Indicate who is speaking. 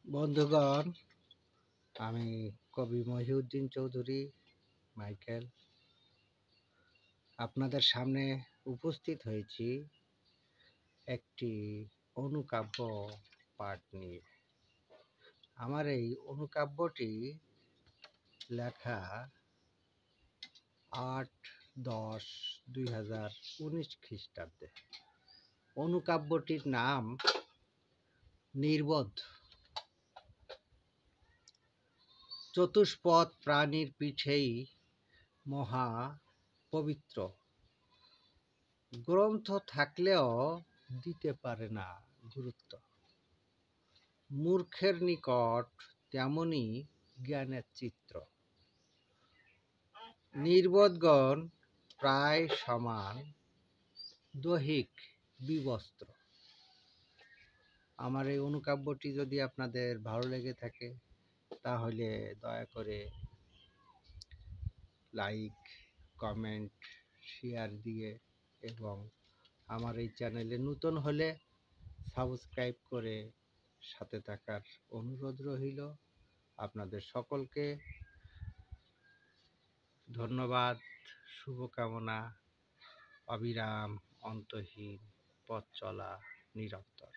Speaker 1: বন্ধুগণ, আমি কবি মহিউদ্দিন চৌধুরী মাইকেল আপনাদের সামনে উপস্থিত হয়েছি একটি অনুকাব্য পাঠ নিয়ে। আমার এই অনুকাব্যটি লেখা 8-10-2019 খ্রিস্টাব্দে। অনুকাব্যটির নাম নির্বোধ। চতুষ্পদ প্রাণীর পিঠেই মহা পবিত্র গ্রন্থ থাকলেও দিতে পারে না গুরুত্ব। মূর্খের নিকট তেমনি জ্ঞানের চিত্র। নির্বোধগণ প্রায় সমান, দৈহিক বিবস্ত্র। আমার এই অনুকাব্যটি যদি আপনাদের ভালো লেগে থাকে তাহলে দয়া করে লাইক, কমেন্ট, শেয়ার দিয়ে এবং আমার এই চ্যানেলে নতুন হলে সাবস্ক্রাইব করে সাথে থাকার অনুরোধ রইল। আপনাদের সকলকে ধন্যবাদ, শুভকামনা। অবিরাম অন্তহীন পথ চলা নিরন্তর।